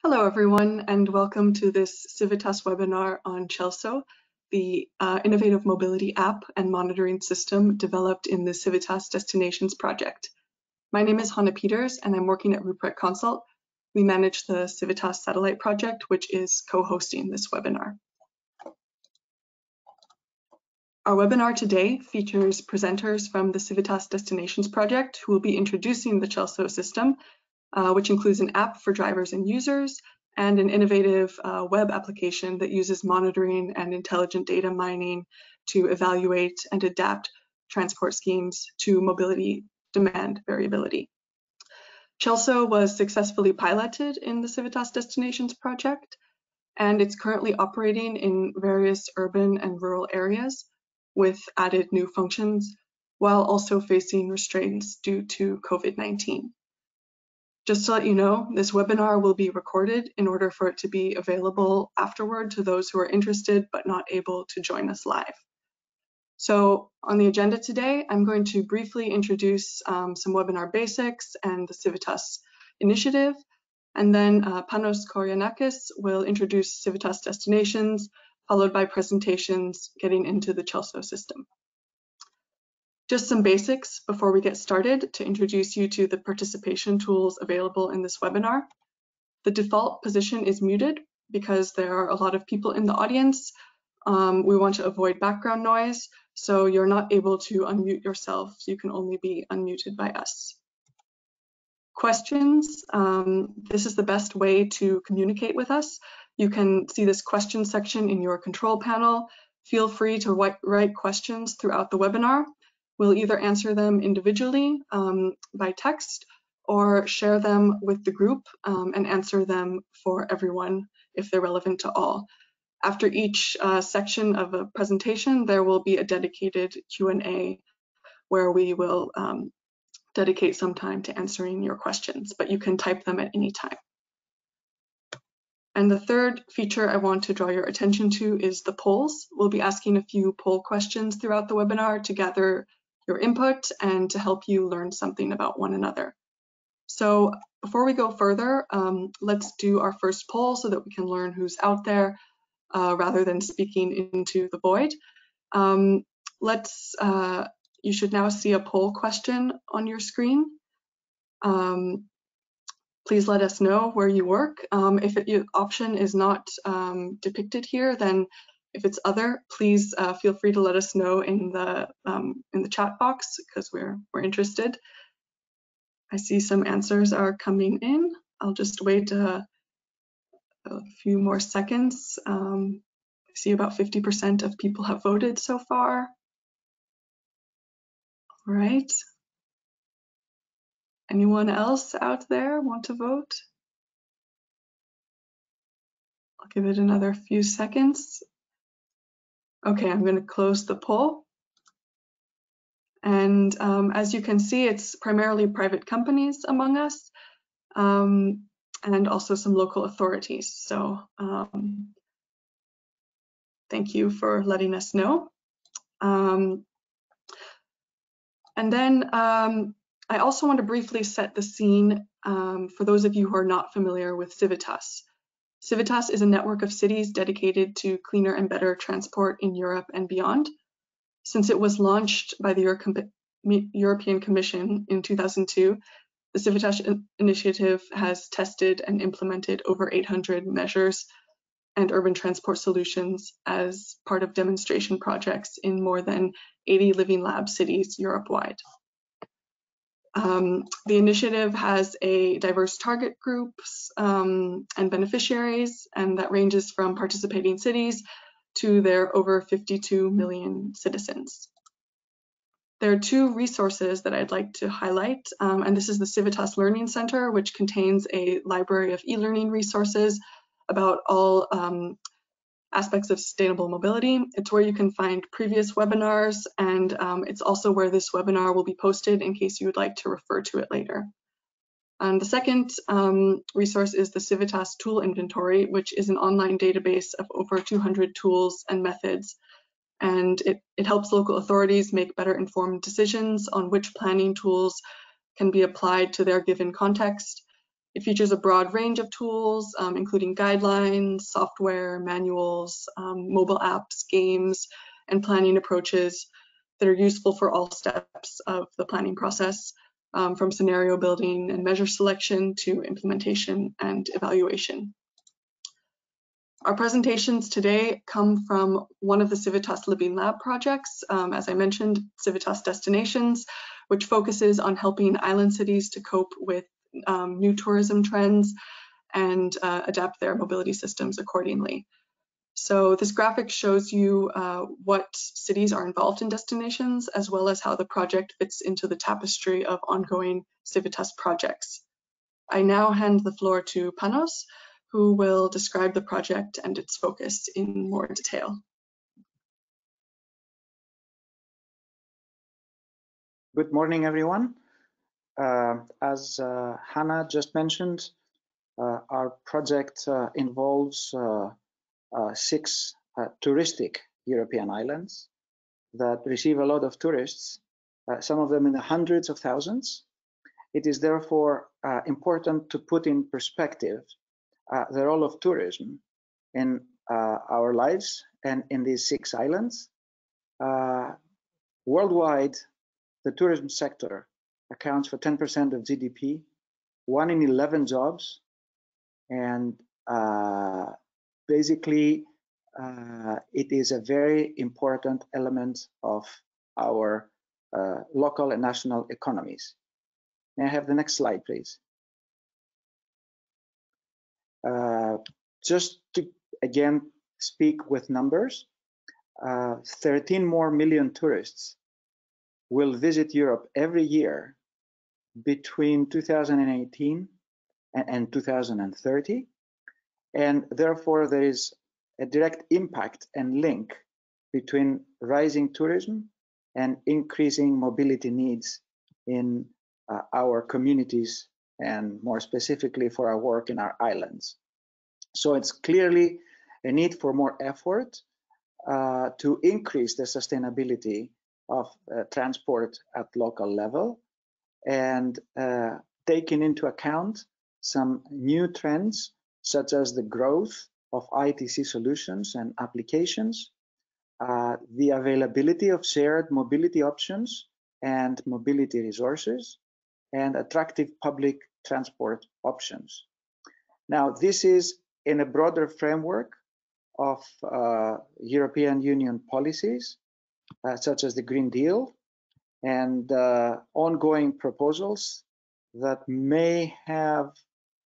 Hello everyone, and welcome to this CIVITAS webinar on CELSO, the innovative mobility app and monitoring system developed in the CIVITAS Destinations project. My name is Hannah Peters and I'm working at Ruprecht Consult. We manage the CIVITAS satellite project, which is co-hosting this webinar. Our webinar today features presenters from the CIVITAS Destinations project who will be introducing the CELSO system, which includes an app for drivers and users and an innovative web application that uses monitoring and intelligent data mining to evaluate and adapt transport schemes to mobility demand variability. CELSO was successfully piloted in the CIVITAS Destinations project, and it's currently operating in various urban and rural areas with added new functions, while also facing restraints due to COVID-19. Just to let you know, this webinar will be recorded in order for it to be available afterward to those who are interested but not able to join us live. So on the agenda today, I'm going to briefly introduce some webinar basics and the CIVITAS initiative, and then Panos Koryannakis will introduce CIVITAS Destinations, followed by presentations getting into the CELSO system. Just some basics before we get started to introduce you to the participation tools available in this webinar. The default position is muted because there are a lot of people in the audience. We want to avoid background noise, so you're not able to unmute yourself. You can only be unmuted by us. Questions, this is the best way to communicate with us. You can see this question section in your control panel. Feel free to write questions throughout the webinar. We'll either answer them individually by text or share them with the group and answer them for everyone if they're relevant to all. After each section of a presentation, there will be a dedicated Q&A where we will dedicate some time to answering your questions, but you can type them at any time. And the third feature I want to draw your attention to is the polls. We'll be asking a few poll questions throughout the webinar to gather your input and to help you learn something about one another. So before we go further, let's do our first poll so that we can learn who's out there rather than speaking into the void. You should now see a poll question on your screen. Please let us know where you work. If your option is not depicted here, then if it's other, please feel free to let us know in the chat box because we're interested. I see some answers are coming in. I'll just wait a few more seconds. I see about 50% of people have voted so far. All right. Anyone else out there want to vote? I'll give it another few seconds. Okay, I'm going to close the poll. And as you can see, it's primarily private companies among us and also some local authorities. So thank you for letting us know. And then I also want to briefly set the scene for those of you who are not familiar with CIVITAS. CIVITAS is a network of cities dedicated to cleaner and better transport in Europe and beyond. Since it was launched by the European Commission in 2002, the CIVITAS initiative has tested and implemented over 800 measures and urban transport solutions as part of demonstration projects in more than 80 living lab cities Europe-wide. The initiative has a diverse target groups and beneficiaries, and that ranges from participating cities to their over 52 million citizens. There are two resources that I'd like to highlight, and this is the CIVITAS Learning Center, which contains a library of e-learning resources about all aspects of sustainable mobility. It's where you can find previous webinars, and it's also where this webinar will be posted in case you would like to refer to it later. And the second resource is the CIVITAS Tool Inventory, which is an online database of over 200 tools and methods. And it helps local authorities make better informed decisions on which planning tools can be applied to their given context. It features a broad range of tools, including guidelines, software, manuals, mobile apps, games, and planning approaches that are useful for all steps of the planning process, from scenario building and measure selection to implementation and evaluation. Our presentations today come from one of the CIVITAS Living Lab projects, as I mentioned, CIVITAS Destinations, which focuses on helping island cities to cope with new tourism trends and adapt their mobility systems accordingly. So this graphic shows you what cities are involved in destinations, as well as how the project fits into the tapestry of ongoing CIVITAS projects. I now hand the floor to Panos, who will describe the project and its focus in more detail. Good morning, everyone. As Hannah just mentioned, our project involves 6 touristic European islands that receive a lot of tourists, some of them in the hundreds of thousands. It is therefore important to put in perspective the role of tourism in our lives and in these 6 islands. Worldwide, the tourism sector accounts for 10% of GDP, 1 in 11 jobs, and basically it is a very important element of our local and national economies. May I have the next slide, please? Just to again speak with numbers, 13 more million tourists will visit Europe every year between 2018 and 2030, and therefore there is a direct impact and link between rising tourism and increasing mobility needs in our communities, and more specifically for our work in our islands. So it's clearly a need for more effort to increase the sustainability of transport at local level, and taking into account some new trends such as the growth of ITC solutions and applications, the availability of shared mobility options and mobility resources, and attractive public transport options. Now, this is in a broader framework of European Union policies, such as the Green Deal, and ongoing proposals that may have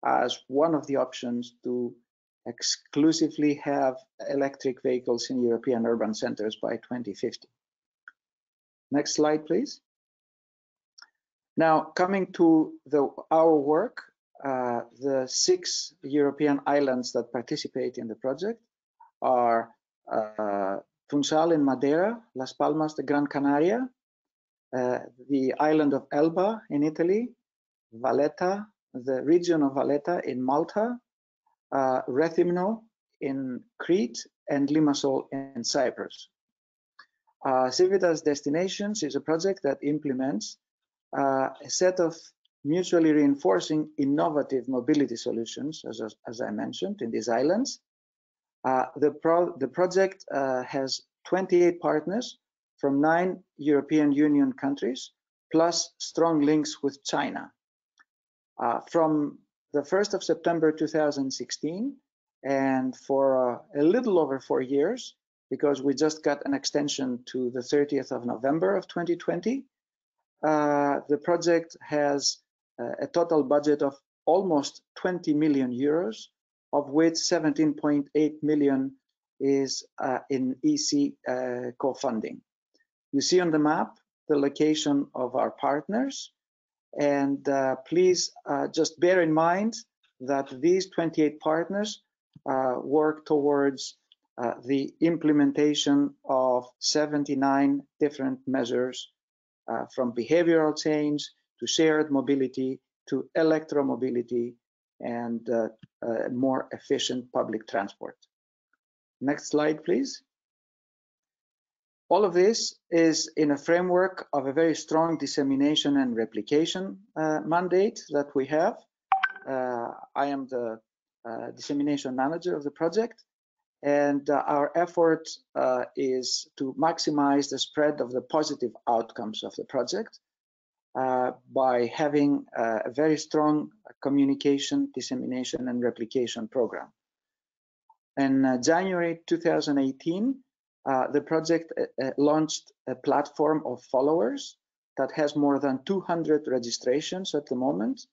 as one of the options to exclusively have electric vehicles in European urban centers by 2050. Next slide, please. Now, coming to our work, the 6 European islands that participate in the project are Funchal in Madeira, Las Palmas de Gran Canaria, the island of Elba in Italy, Valletta, the region of Valletta in Malta, Rethymno in Crete, and Limassol in Cyprus. CIVITAS Destinations is a project that implements a set of mutually reinforcing innovative mobility solutions, as I mentioned, in these islands. The project has 28 partners from 9 European Union countries, plus strong links with China. From the 1st of September 2016, and for a little over 4 years, because we just got an extension to the 30th of November of 2020, the project has a total budget of almost 20 million euros, of which 17.8 million is in EC co-funding. You see on the map the location of our partners, and please just bear in mind that these 28 partners work towards the implementation of 79 different measures, from behavioral change to shared mobility to electromobility and more efficient public transport. Next slide, please. All of this is in a framework of a very strong dissemination and replication mandate that we have. I am the dissemination manager of the project, and our effort is to maximize the spread of the positive outcomes of the project by having a very strong communication, dissemination, and replication program. In January 2018, the project launched a platform of followers that has more than 200 registrations at the moment,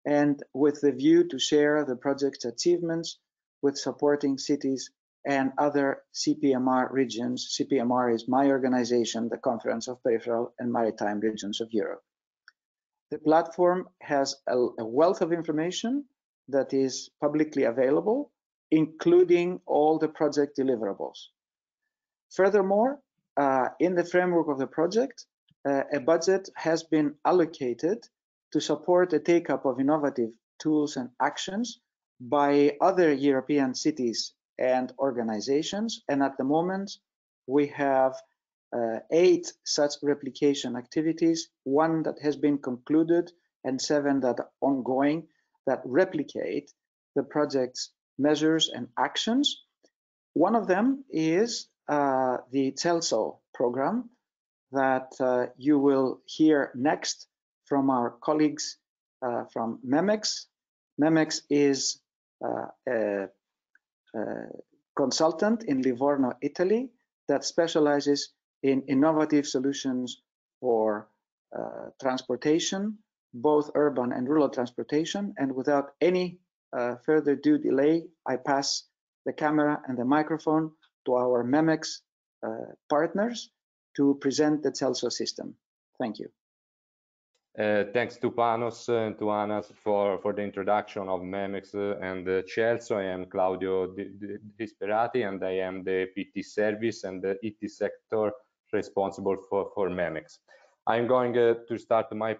and with the view to share the project's achievements with supporting cities and other CPMR regions. CPMR is my organization, the Conference of Peripheral and Maritime Regions of Europe. The platform has a wealth of information that is publicly available, including all the project deliverables. Furthermore, in the framework of the project, a budget has been allocated to support the take-up of innovative tools and actions by other European cities and organizations. And at the moment, we have 8 such replication activities, 1 that has been concluded and 7 that are ongoing, that replicate the project's measures and actions. One of them is the CELSO program that you will hear next from our colleagues from MemEx. MemEx is a consultant in Livorno, Italy, that specializes in innovative solutions for transportation, both urban and rural transportation. And without any further due delay, I pass the camera and the microphone to our MemEx partners to present the CELSO system. Thank you. Thanks to Panos and to Anas for the introduction of MemEx and CELSO. I am Claudio Disperati, and I am the PT service and the IT sector responsible for MemEx. I'm going to start my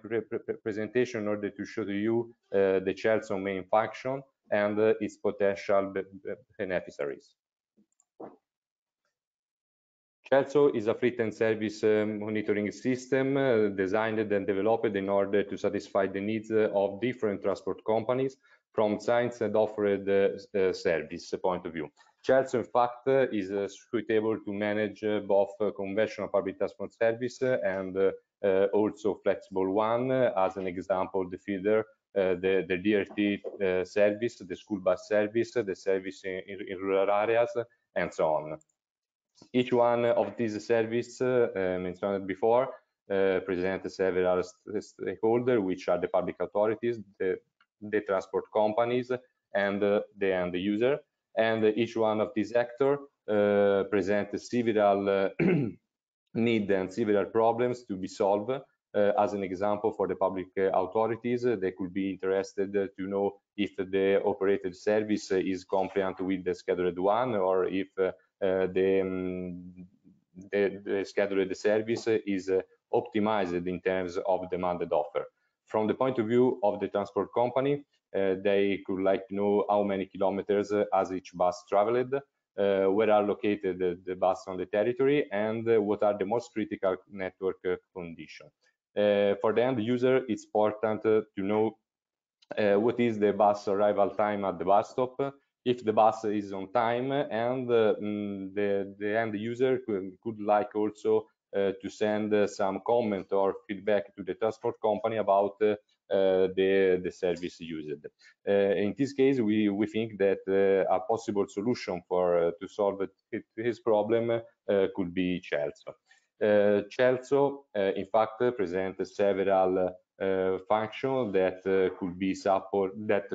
presentation in order to show to you the CELSO main function and its potential beneficiaries. CELSO is a fleet and service monitoring system designed and developed in order to satisfy the needs of different transport companies from science and offered service point of view. CELSO, in fact, is suitable to manage both conventional public transport service and also flexible one. As an example, the feeder, the DRT service, the school bus service, the service in rural areas, and so on. Each one of these services mentioned before present several stakeholders, which are the public authorities, the transport companies, and the end user. And each one of these actors presents several needs and several problems to be solved. As an example, for the public authorities, they could be interested to know if the operated service is compliant with the scheduled one, or if the scheduled service is optimized in terms of demanded offer. From the point of view of the transport company, they could like to know how many kilometers has each bus traveled, where are located the bus on the territory, and what are the most critical network conditions. For the end user, it's important to know what is the bus arrival time at the bus stop, if the bus is on time, and the end user could like also to send some comment or feedback to the transport company about the service used. In this case, we think that a possible solution to solve his problem could be CELSO. CELSO, in fact, presents several functions that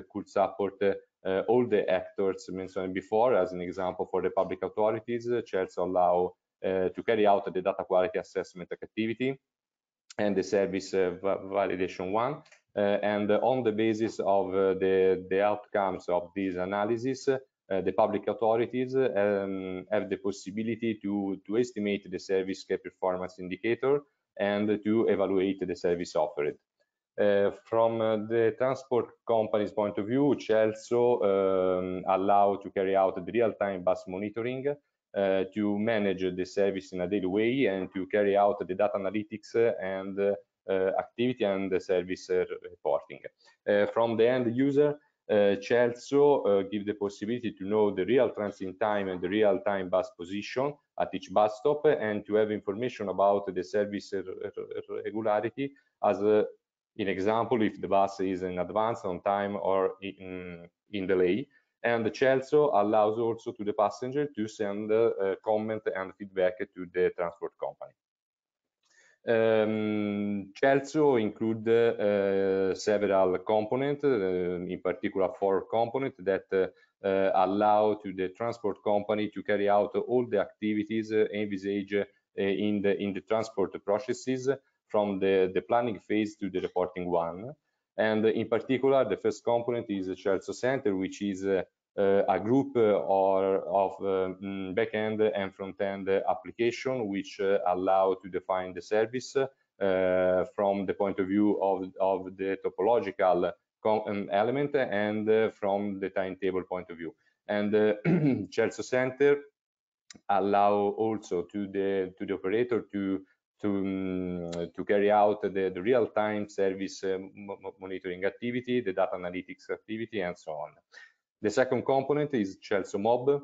could support all the actors mentioned before. As an example, for the public authorities, CELSO allow to carry out the data quality assessment activity and the service validation one. And on the basis of the outcomes of this analysis, the public authorities have the possibility to estimate the service performance indicator and to evaluate the service offered. From the transport company's point of view, CELSO allow to carry out the real-time bus monitoring, to manage the service in a daily way, and to carry out the data analytics and activity and the service reporting. From the end user, CELSO give the possibility to know the real transit time and the real-time bus position at each bus stop, and to have information about the service regularity, as in example, if the bus is in advance, on time, or in delay. And the CELSO allows also to the passenger to send comment and feedback to the transport company. CELSO include several components, in particular 4 components that allow to the transport company to carry out all the activities envisaged in the transport processes, from the planning phase to the reporting one. And in particular, the first component is the CELSO Center, which is a group of back-end and front-end application, which allow to define the service from the point of view of the topological element and from the timetable point of view. And CELSO Center allow also to the operator to carry out the real-time service monitoring activity, the data analytics activity, and so on. The second component is CELSO Mob,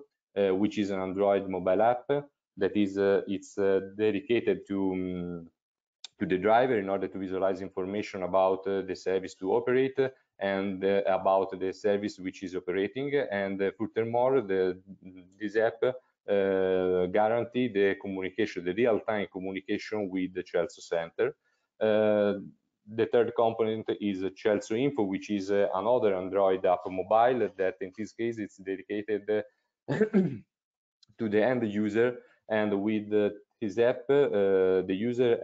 which is an Android mobile app that is it's dedicated to the driver in order to visualize information about the service to operate and about the service which is operating. And furthermore, this app guarantee the communication, the real-time communication with the CELSO Center. The third component is CELSO Info, which is another Android app mobile that in this case it's dedicated to the end user, and with this app the user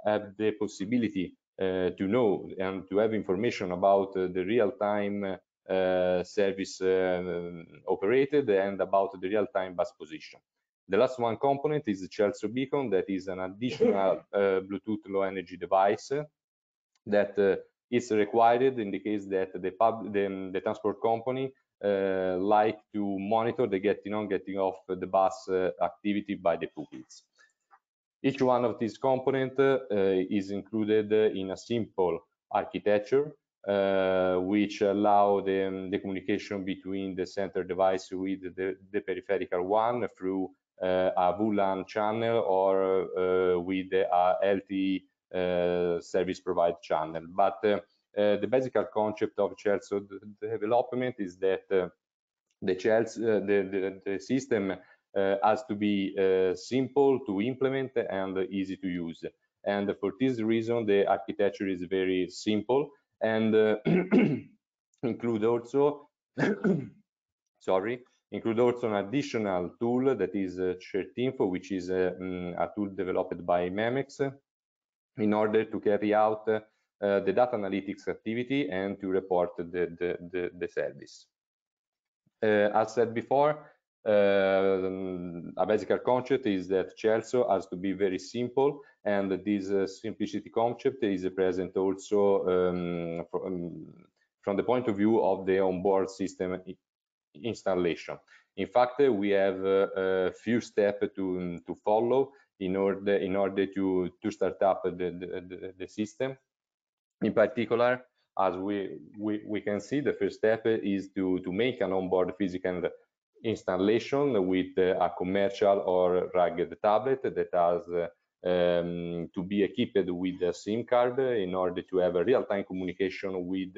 have the possibility to know and to have information about the real-time service operated and about the real-time bus position. The last one component is the CELSO Beacon, that is an additional Bluetooth low energy device that is required in the case that the transport company like to monitor the getting on, getting off the bus activity by the pupils. Each one of these components is included in a simple architecture which allow the communication between the center device with the peripheral one through a VLAN channel or with a LTE service provider channel. But the basic concept of CELSO development is that the system has to be simple to implement and easy to use. And for this reason, the architecture is very simple and include also include also an additional tool that is CertInfo, which is a tool developed by MemEx in order to carry out the data analytics activity and to report the service. As said before, a basic concept is that CELSO has to be very simple, and this simplicity concept is present also from the point of view of the onboard system installation. In fact, we have a few steps to follow in order to start up the system. In particular, as we can see, the first step is to make an onboard physical installation with a commercial or rugged tablet that has to be equipped with a SIM card in order to have a real-time communication with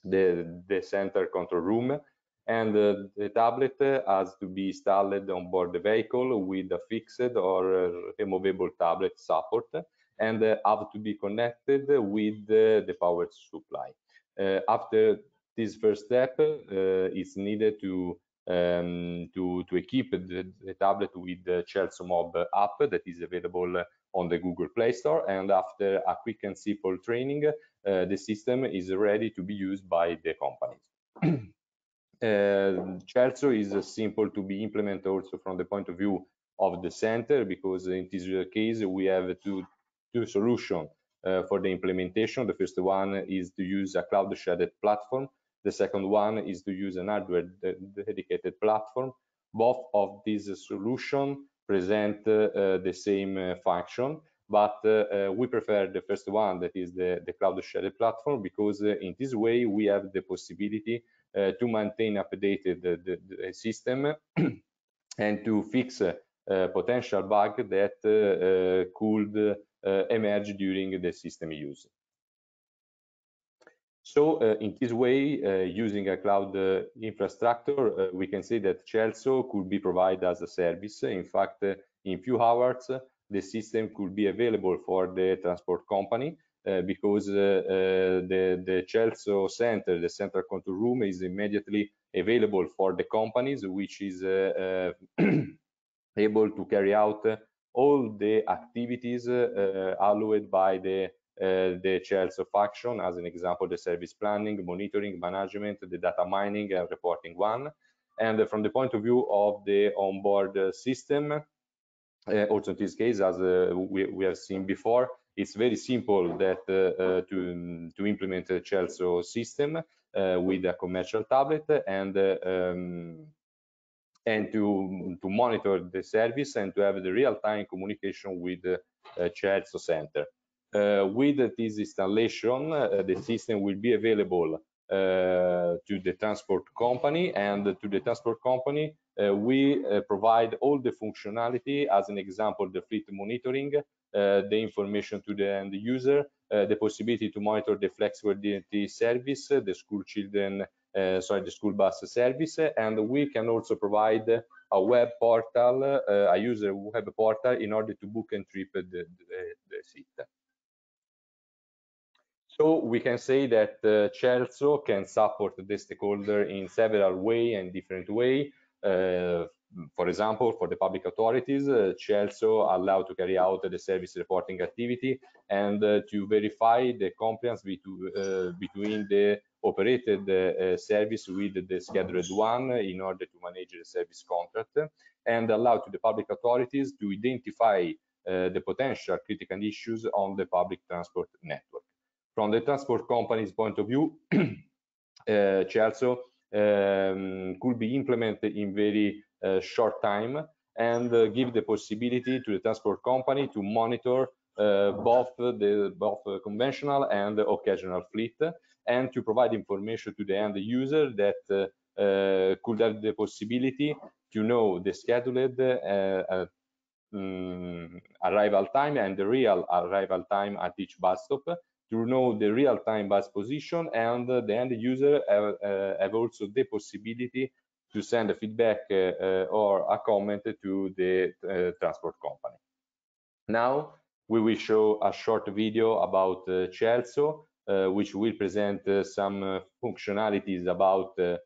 the center control room. And the tablet has to be installed on board the vehicle with a fixed or removable tablet support, and have to be connected with the power supply. After this first step, it's needed to equip the tablet with the CELSO Mob app that is available on the Google Play Store, and after a quick and simple training, the system is ready to be used by the companies. CELSO is simple to be implemented also from the point of view of the center, because in this case we have two solutions for the implementation. The first one is to use a cloud shared platform. The second one is to use an hardware dedicated platform. Both of these solutions present the same function, but we prefer the first one, that is the cloud shared platform, because in this way we have the possibility to maintain updated the system and to fix potential bug that could emerge during the system use. So in this way, using a cloud infrastructure, we can say that CELSO could be provided as a service. In fact, in few hours, the system could be available for the transport company because the CELSO center, the central control room, is immediately available for the companies, which is able to carry out all the activities allowed by the CELSO function, as an example, the service planning, monitoring, management, the data mining and reporting one. And from the point of view of the onboard system, also in this case, as we have seen before, it's very simple that to implement a CELSO system with a commercial tablet and to monitor the service and to have the real-time communication with the CELSO center. With this installation, the system will be available to the transport company, and to the transport company we provide all the functionality, as an example, the fleet monitoring, the information to the end user, the possibility to monitor the flexible identity service, the school children, the school bus service, and we can also provide a web portal, a user web portal, in order to book and trip the seat. So we can say that CELSO can support the stakeholder in several ways and different ways. For example, for the public authorities, CELSO allow to carry out the service reporting activity and to verify the compliance between the operated service with the scheduled one in order to manage the service contract, and allow to the public authorities to identify the potential critical issues on the public transport network. From the transport company's point of view, CELSO could be implemented in very short time and give the possibility to the transport company to monitor both conventional and occasional fleet, and to provide information to the end user that could have the possibility to know the scheduled arrival time and the real arrival time at each bus stop, to know the real-time bus position, and the end user have also the possibility to send a feedback or a comment to the transport company. Now we will show a short video about CELSO, which will present some functionalities about the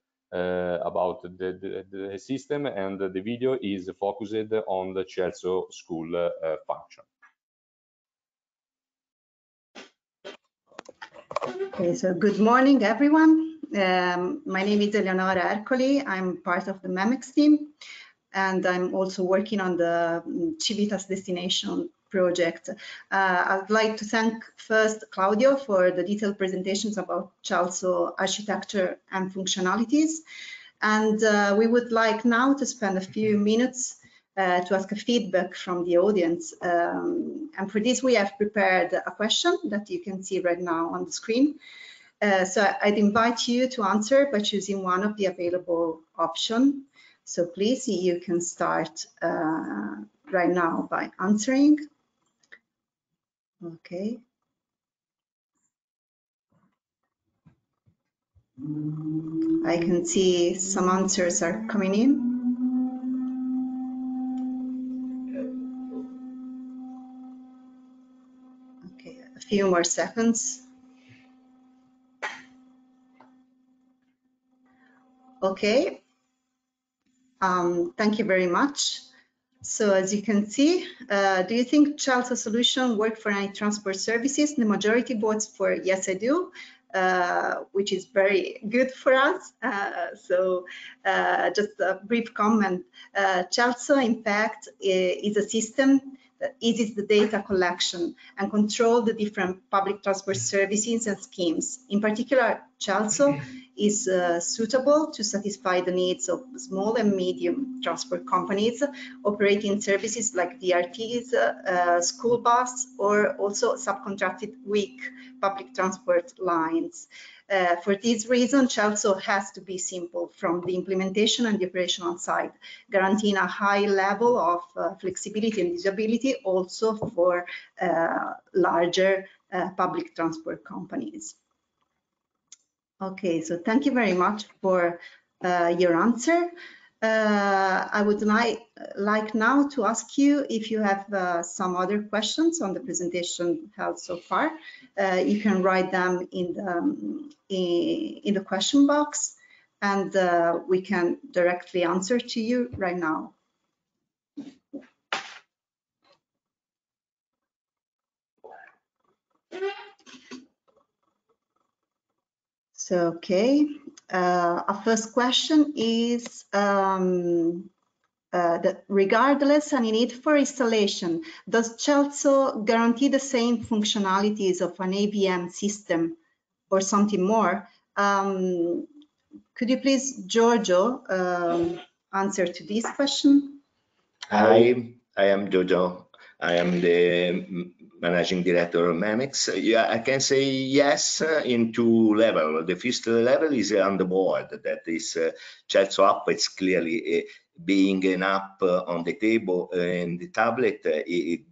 system, and the video is focused on the CELSO school function. Okay, so good morning, everyone. My name is Eleonora Ercoli. I'm part of the MemEx team, and I'm also working on the CIVITAS Destination project. I'd like to thank first Claudio for the detailed presentations about CELSO architecture and functionalities. And we would like now to spend a few minutes to ask a feedback from the audience. And for this, we have prepared a question that you can see right now on the screen. So I'd invite you to answer by choosing one of the available options. So please, you can start right now by answering. Okay. I can see some answers are coming in. Okay, a few more seconds. Okay. Thank you very much. So as you can see, do you think CELSO solution work for any transport services? The majority votes for yes, I do, which is very good for us. Just a brief comment. CELSO, in fact, is a system that eases the data collection and control the different public transport services and schemes. In particular, CELSO is suitable to satisfy the needs of small and medium transport companies operating services like DRTs, school bus, or also subcontracted weak public transport lines. For this reason, CELSO has to be simple from the implementation and the operational side, guaranteeing a high level of flexibility and usability also for larger public transport companies. Okay, so thank you very much for your answer. I would like now to ask you if you have some other questions on the presentation held so far. You can write them in the question box, and we can directly answer to you right now. So, okay, our first question is that regardless any need for installation, does CELSO guarantee the same functionalities of an AVM system or something more? Could you please, Giorgio, answer to this question? Hi, I am Giorgio. I am the managing director of MemEx. Yeah, I can say yes in two levels. The first level is on the board. That is CELSO app. It's clearly being an app on the table and the tablet. It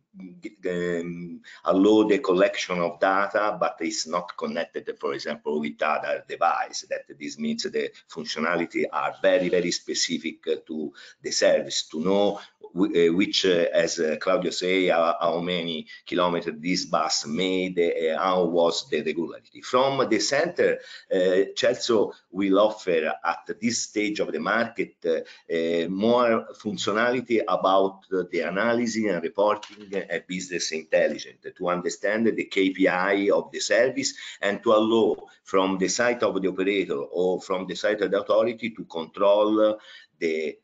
allow the collection of data, but it's not connected, for example, with other device. That this means the functionality are very, very specific to the service, to know which, as Claudio say, how many kilometers this bus made, how was the regularity. From the center, CELSO will offer at this stage of the market more functionality about the analysis and reporting and business intelligence to understand the KPI of the service and to allow from the side of the operator or from the side of the authority to control the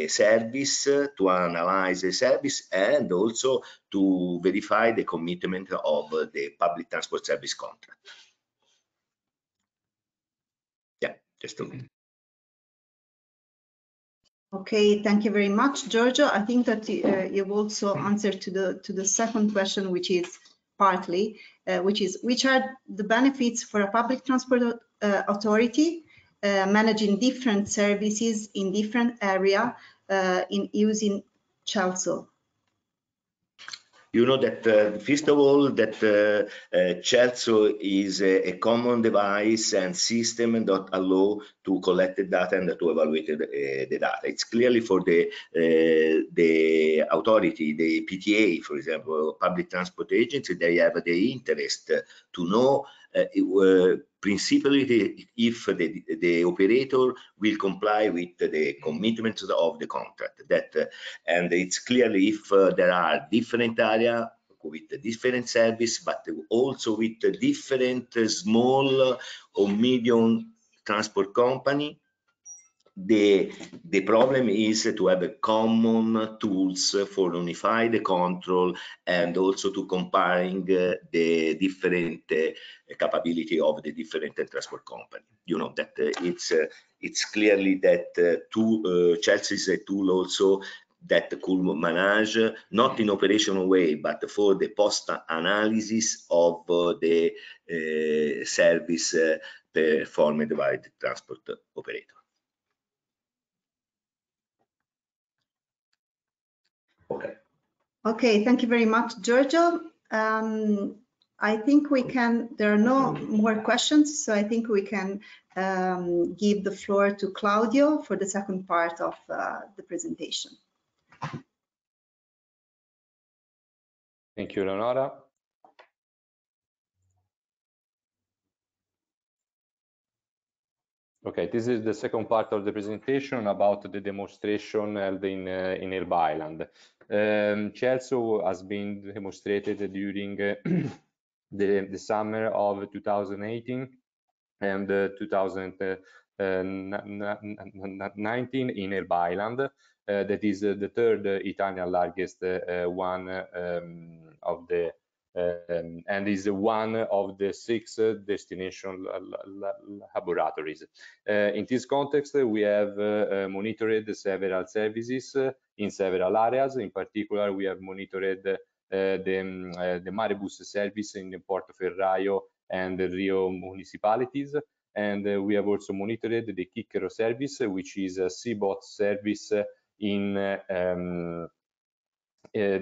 service, to analyze the service, and also to verify the commitment of the public transport service contract. Yeah, just a minute. Okay, thank you very much, Giorgio. I think that you've also answered to the second question, which is partly, which are the benefits for a public transport authority managing different services in different area in using CELSO? You know that first of all that CELSO is a common device and system that allow to collect the data and to evaluate the data. It's clearly for the authority, the PTA, for example, public transport agency. They have the interest to know principally if the operator will comply with the commitments of the contract. And it's clearly if there are different areas with different service, but also with different small or medium transport company. The problem is to have a common tools for unify the control and also to comparing the different capability of the different transport company. You know that it's clearly that CELSO is a tool also that could manage, not in operational way, but for the post analysis of the service performed by the transport operator. Okay. Okay, thank you very much, Giorgio. I think we can, there are no more questions, so I think we can give the floor to Claudio for the second part of the presentation. Thank you, Leonora. Okay, this is the second part of the presentation about the demonstration held in Elba Island. CELSO has been demonstrated during the summer of 2018 and 2019 in Elba Island. That is the third Italian largest one of the and is one of the 6 destination laboratories. In this context, we have monitored several services in several areas. In particular, we have monitored the Marebus service in the Portoferraio and the Rio municipalities, and we have also monitored the Chicchero service, which is a seaboat service in the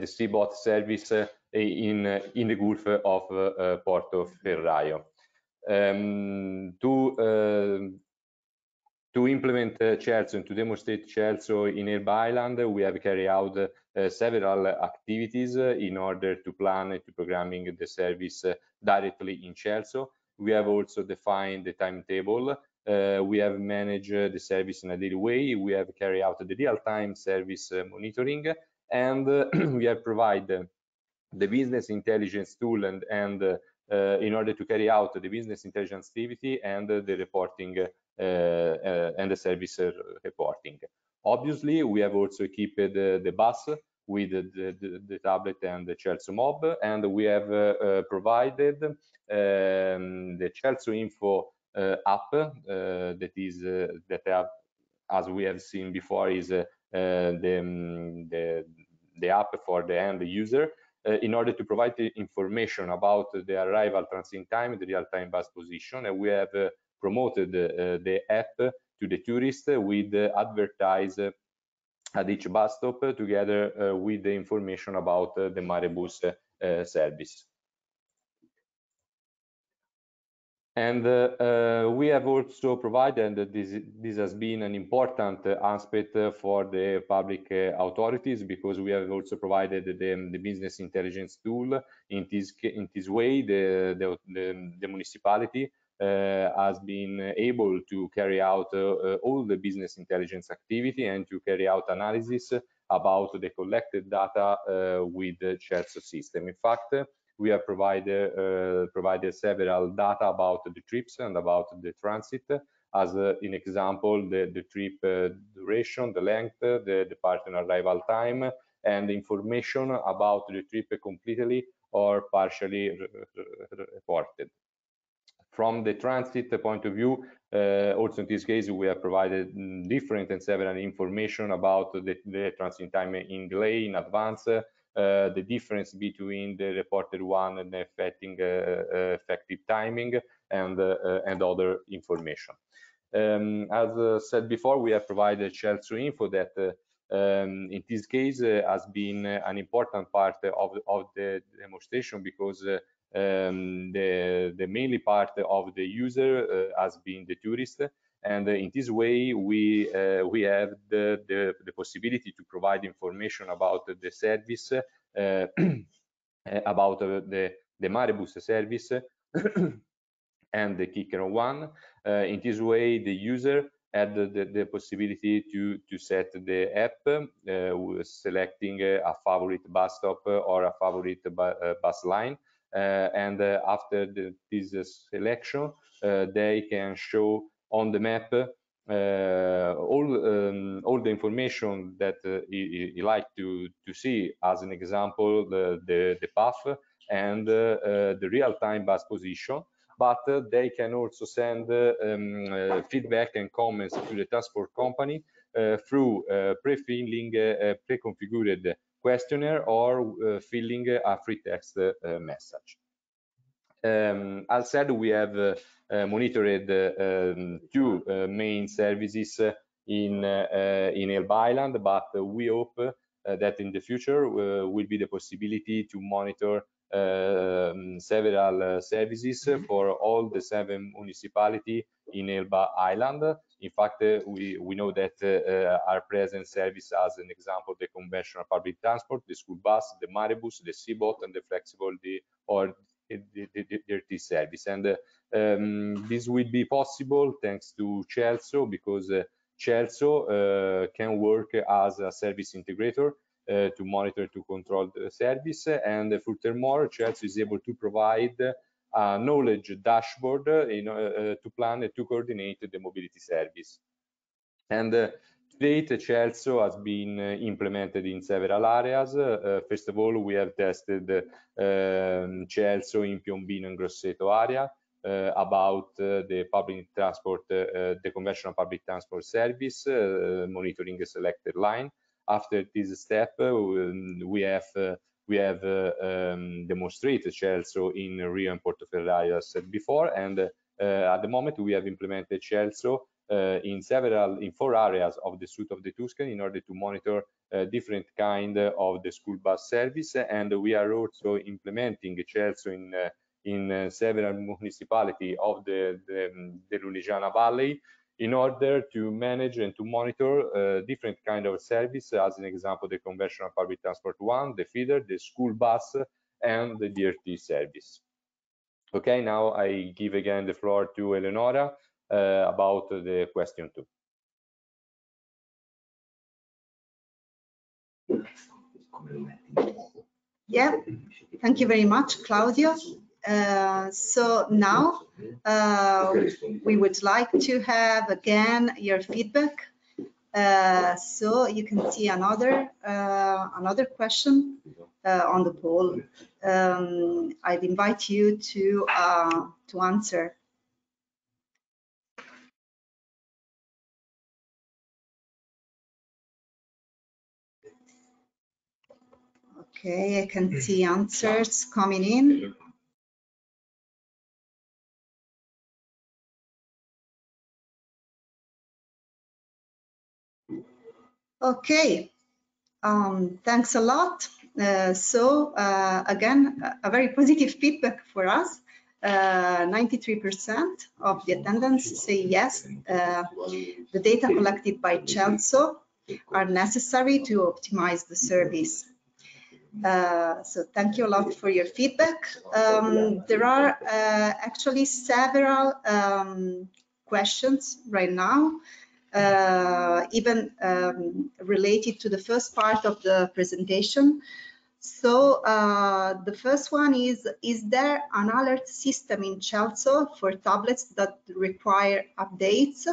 seaboat service in the Gulf of Portoferraio. To implement CELSO and to demonstrate CELSO in Elba Island, we have carried out several activities in order to plan and to programming the service directly in CELSO. We have also defined the timetable. We have managed the service in a daily way. We have carried out the real-time service monitoring, and we have provided the business intelligence tool and in order to carry out the business intelligence activity and the reporting and the service reporting. Obviously, we have also equipped the bus with the tablet and the CELSO mob, and we have provided the CELSO info app that as we have seen before, is the app for the end user, in order to provide the information about the arrival transit time, the real-time bus position, and we have promoted the app to the tourists with advertise at each bus stop together with the information about the Marebus service. And we have also provided, and this has been an important aspect for the public authorities, because we have also provided the business intelligence tool. In this way, the municipality has been able to carry out all the business intelligence activity and to carry out analysis about the collected data with the CELSO system. In fact, we have provided several data about the trips and about the transit, as an example, the trip duration, the length, the departure and arrival time, and information about the trip completely or partially reported. From the transit point of view, also in this case, we have provided different and several information about the transit time in delay, in advance, the difference between the reported one and the effective timing, and other information. As said before, we have provided CELSO info that in this case has been an important part of the demonstration, because the mainly part of the user has been the tourist, and in this way we have the possibility to provide information about the service, about the Marebus service and the Chicchero one. In this way, the user had the possibility to set the app, selecting a favorite bus stop or a favorite bus line, and after this selection, they can show on the map all the information that you like to see. As an example, the path and the real-time bus position, but they can also send feedback and comments to the transport company through pre-filling pre-configured questionnaire or filling a free text message. As said, we have monitored 2 main services in Elba Island, but we hope that in the future will be the possibility to monitor several services for all the 7 municipalities in Elba Island. In fact, we know that our present service, as an example, the conventional public transport, the school bus, the Marebus, the seaboat, and the flexible or the service. And this will be possible thanks to CELSO, because CELSO can work as a service integrator to monitor, to control the service, and furthermore, CELSO is able to provide a knowledge dashboard to plan and to coordinate the mobility service. And date, CELSO has been implemented in several areas. First of all, we have tested CELSO in Piombino and Grosseto area about the public transport, the conventional public transport service, monitoring a selected line. After this step, we have demonstrated CELSO in Rio and Portoferraio, as said before, and at the moment we have implemented CELSO in 4 areas of the suite of the Tuscany in order to monitor different kind of the school bus service, and we are also implementing CELSO in several municipalities of the Lunigiana Valley in order to manage and to monitor different kind of service, as an example, the conventional public transport one, the feeder, the school bus, and the DRT service. Okay, now I give again the floor to Eleonora about the question 2. Yeah, thank you very much, Claudio. So now we would like to have again your feedback. So you can see another question on the poll. I'd invite you to answer. Okay, I can see answers coming in. Okay, thanks a lot. So again, a very positive feedback for us. 93% of the attendants say yes, the data collected by CELSO are necessary to optimize the service. So thank you a lot for your feedback. There are actually several questions right now, even related to the first part of the presentation. So the first one is there an alert system in CELSO for tablets that require updates?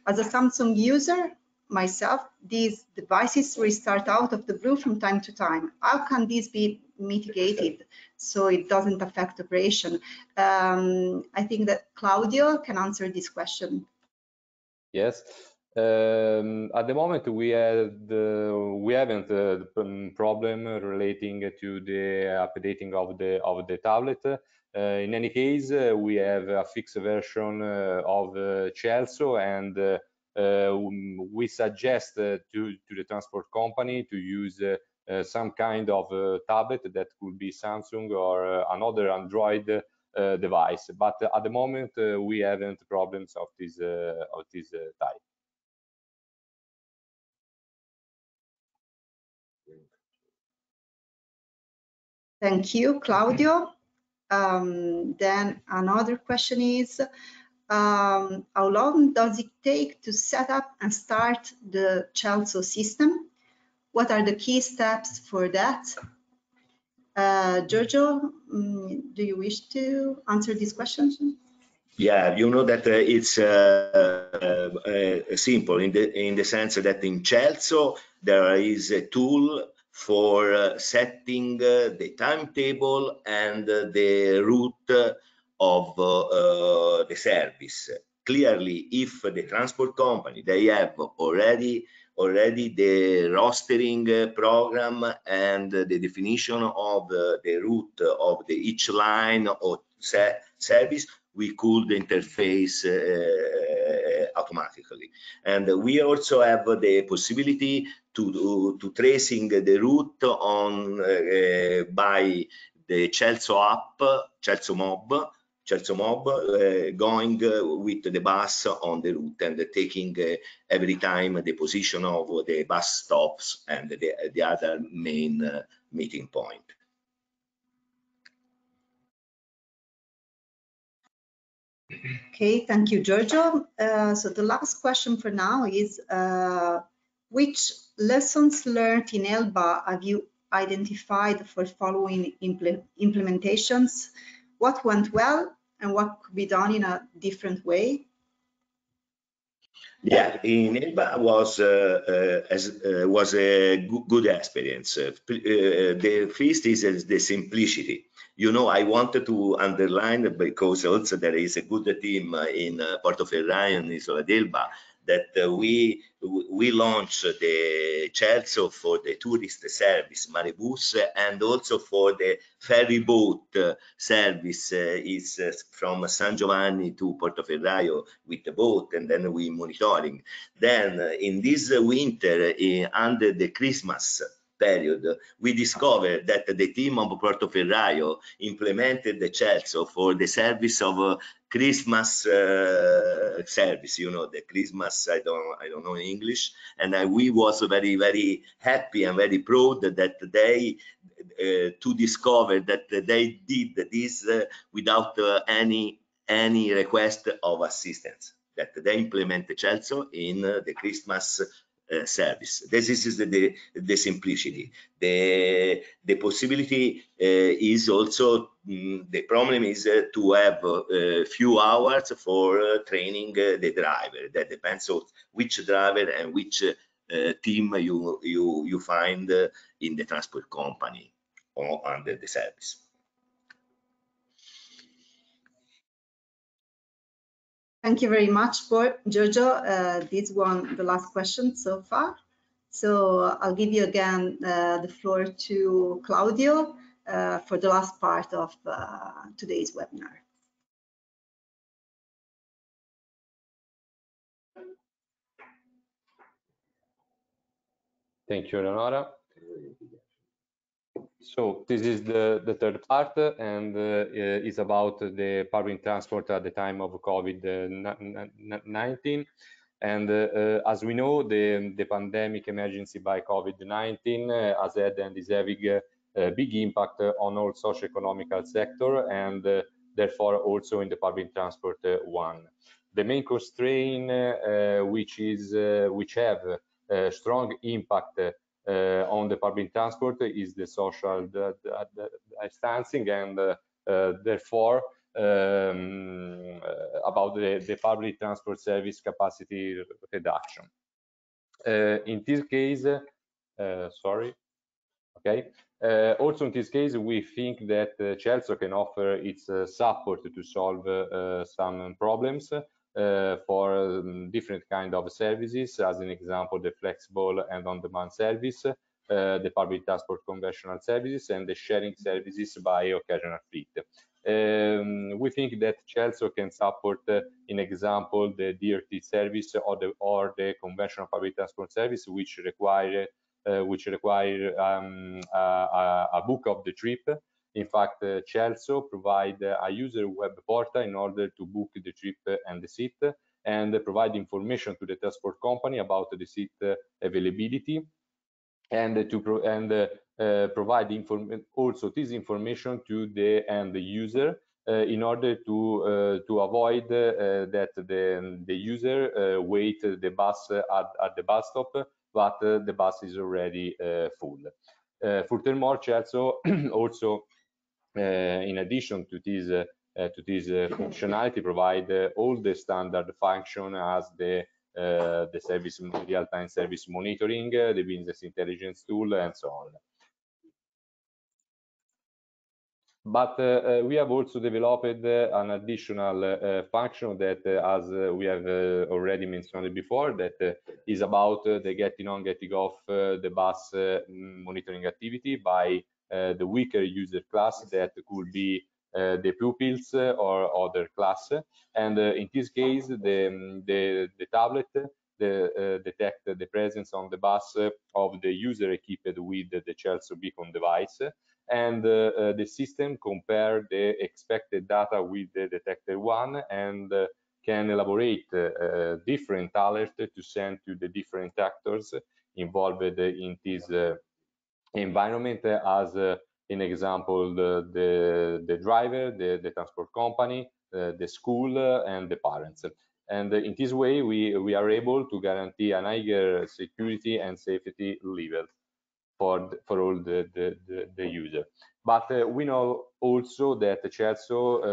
As a Samsung user myself, these devices restart out of the blue from time to time. How can this be mitigated so it doesn't affect operation? I think that Claudio can answer this question. Yes. At the moment, we haven't problem relating to the updating of the tablet. In any case, we have a fixed version of CELSO, and we suggest to the transport company to use some kind of tablet that could be Samsung or another Android device. But at the moment, we haven't problems of this type. Thank you, Claudio. Then another question is, how long does it take to set up and start the CELSO system? What are the key steps for that? Giorgio, do you wish to answer these questions? Yeah, you know that it's simple in the sense that in CELSO there is a tool for setting the timetable and the route of the service. Clearly, if the transport company, they have already the rostering program and the definition of the route of each line or service, we could interface automatically. And we also have the possibility to tracing the route on by the CELSO app, CELSO Mob, going with the bus on the route and taking every time the position of the bus stops and the other main meeting point. Okay, thank you, Giorgio. So the last question for now is, which lessons learned in ELBA have you identified for following implementations? What went well and what could be done in a different way? Yeah, in Elba was a good experience. The first is the simplicity. You know, I wanted to underline, because also there is a good team in Portoferraio and Isola d'Elba, that we launched the CELSO for the tourist service Maribus, and also for the ferry boat service is from San Giovanni to Portoferraio with the boat, and then we monitoring. Then in this winter, under the Christmas period, we discovered that the team of Portoferraio implemented the CELSO for the service of Christmas service. You know, the Christmas, I don't know in English, and we was very happy and very proud that they to discover that they did this without any request of assistance, that they implement the CELSO in the Christmas service. This is the simplicity. The possibility is also, the problem is to have a few hours for training the driver. That depends on which driver and which team you find in the transport company or under the service. Thank you very much, Giorgio. This one, the last question so far. So I'll give you again the floor to Claudio for the last part of today's webinar. Thank you, Eleonora. So this is the third part, and is about the public transport at the time of COVID-19. And as we know, the pandemic emergency by COVID-19 has had and is having a big impact on all socio-economical sector, and therefore also in the public transport one. The main constraint which have strong impact on the public transport is the social distancing, and therefore about the public transport service capacity reduction. In this case, sorry, okay. Also in this case, we think that CELSO can offer its support to solve some problems for different kind of services. As an example, the flexible and on-demand service, the public transport conventional services, and the sharing services by occasional fleet. We think that CELSO can support, in example, the DRT service or the conventional public transport service, which require a book of the trip. In fact, CELSO provide a user web portal in order to book the trip and the seat, and provide information to the transport company about the seat availability, and to provide also this information to the end user in order to avoid that the user wait the bus at the bus stop, but the bus is already full. Furthermore, CELSO also, in addition to this functionality, provide all the standard function as the service real-time service monitoring, the business intelligence tool, and so on. But we have also developed an additional function that, as we have already mentioned before, that is about the getting on, getting off the bus monitoring activity by the weaker user class, that could be the pupils or other class. And in this case, the tablet detect the presence on the bus of the user equipped with the CELSO beacon device, and the system compare the expected data with the detected one, and can elaborate different alerts to send to the different actors involved in this environment, as an example, the driver, the transport company, the school, and the parents. And in this way, we are able to guarantee an higher security and safety level for all the user. But we know also that CELSO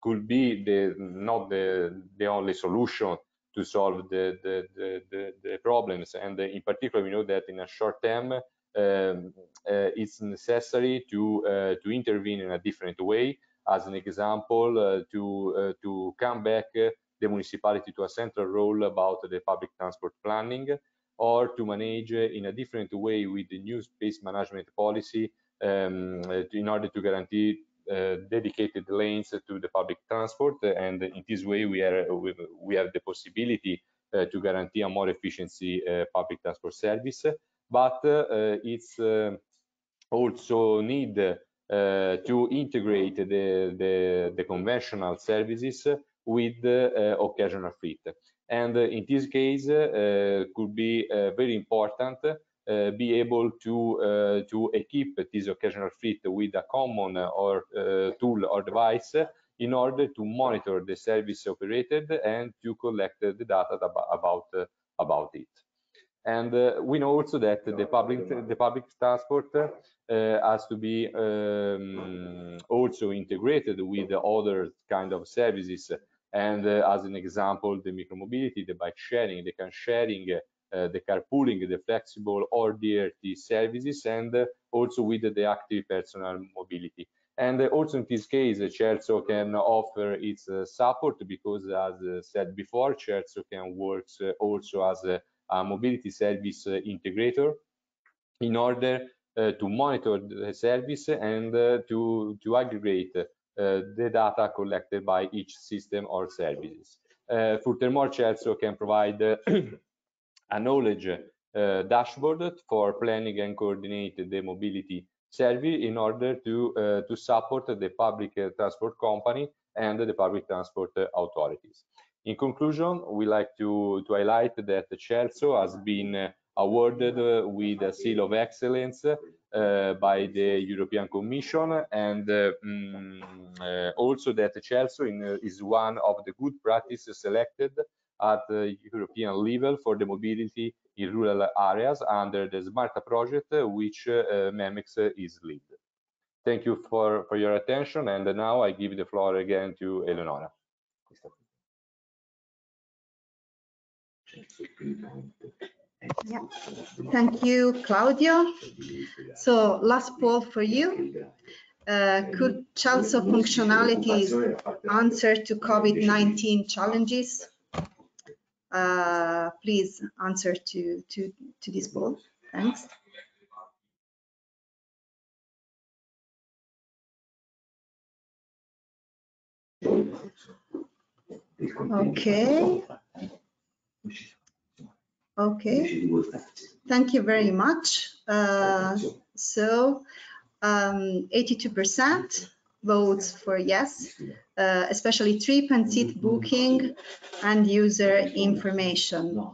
could be not the only solution to solve the problems. And in particular, we know that in a short term, it's necessary to intervene in a different way. As an example, to come back the municipality to a central role about the public transport planning, or to manage in a different way with the new space management policy in order to guarantee dedicated lanes to the public transport. And in this way, we have the possibility to guarantee a more efficiency public transport service. But it's also need to integrate the conventional services with occasional fleet. And in this case, could be very important be able to equip this occasional fleet with a common or tool or device in order to monitor the service operated and to collect the data about it. And we know also that the public transport has to be also integrated with the other kind of services. And as an example, the micromobility, the bike sharing, the car sharing, the carpooling, the flexible or DRT services, and also with the active personal mobility. And also in this case, CELSO can offer its support because, as said before, CELSO can work also as a mobility service integrator in order to monitor the service and to aggregate the data collected by each system or services. Furthermore, CELSO can provide a knowledge dashboard for planning and coordinate the mobility service in order to support the public transport company and the public transport authorities. In conclusion, we like to highlight that CELSO has been awarded with a seal of excellence by the European Commission, and also that CELSO is one of the good practices selected at the European level for the mobility in rural areas under the SMARTA project, which MemEx is lead. Thank you for your attention, and now I give the floor again to Eleonora. Yeah. Thank you, Claudio. So last poll for you. Could CELSO functionalities answer to COVID-19 challenges? Please answer to this poll. Thanks. Okay. Okay. Thank you very much. So 82% votes for yes, especially trip and seat booking and user information.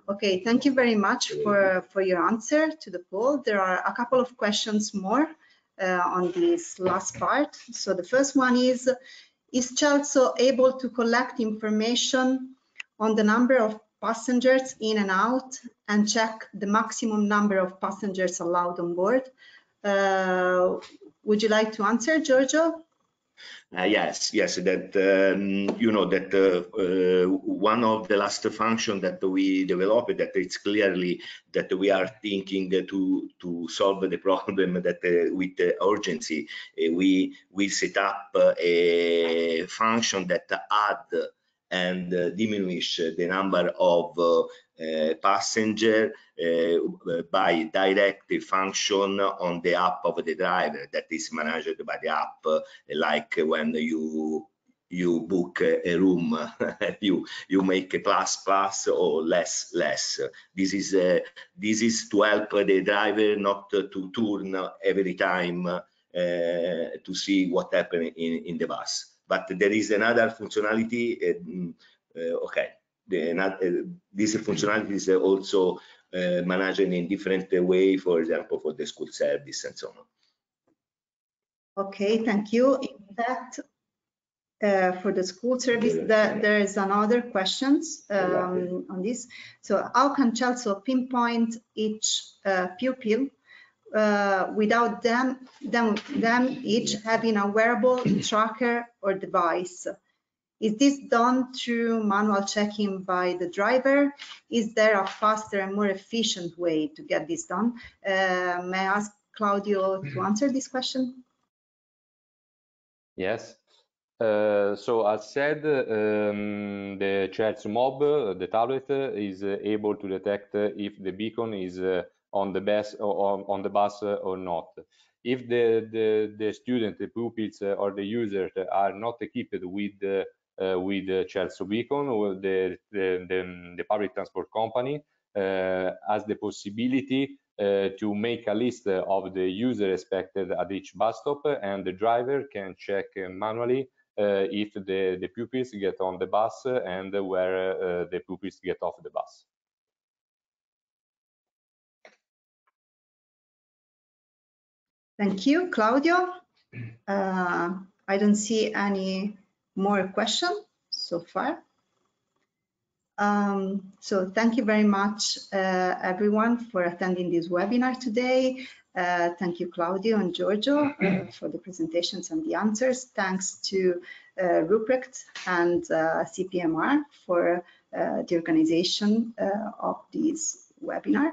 Okay, thank you very much for your answer to the poll. There are a couple of questions more on this last part. So the first one is CELSO able to collect information on the number of passengers in and out and check the maximum number of passengers allowed on board? Would you like to answer, Giorgio? Yes, that you know that one of the last function that we developed, that it's clearly that we are thinking to solve the problem that with the urgency, we set up a function that add and diminish the number of passenger by directive function on the app of the driver that is managed by the app, like when you book a room, you make a plus or less. This is to help the driver not to turn every time to see what happened in the bus. But there is another functionality. Okay, this functionality is also managed in different way, for example, for the school service and so on. Okay, thank you. In fact, for the school service, there is another questions on this. So how can CELSO pinpoint each pupil without them each having a wearable tracker or device. Is this done through manual checking by the driver? Is there a faster and more efficient way to get this done? May I ask Claudio to answer this question? Yes. So as said, the CELSO mob, the tablet, is able to detect if the beacon is on the bus or not. If the student, the pupils, or the users are not equipped with CELSO beacon, or the public transport company has the possibility to make a list of the user expected at each bus stop, and the driver can check manually if the pupils get on the bus and where the pupils get off the bus. Thank you, Claudio. I don't see any more questions so far. So thank you very much, everyone, for attending this webinar today. Thank you, Claudio and Giorgio, for the presentations and the answers. Thanks to Ruprecht and CPMR for the organization of this webinar.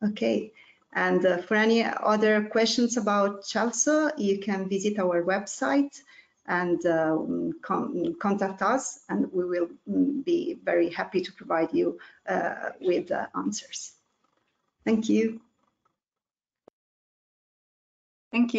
Okay, and for any other questions about CELSO, you can visit our website and contact us, and we will be very happy to provide you with answers. Thank you. Thank you.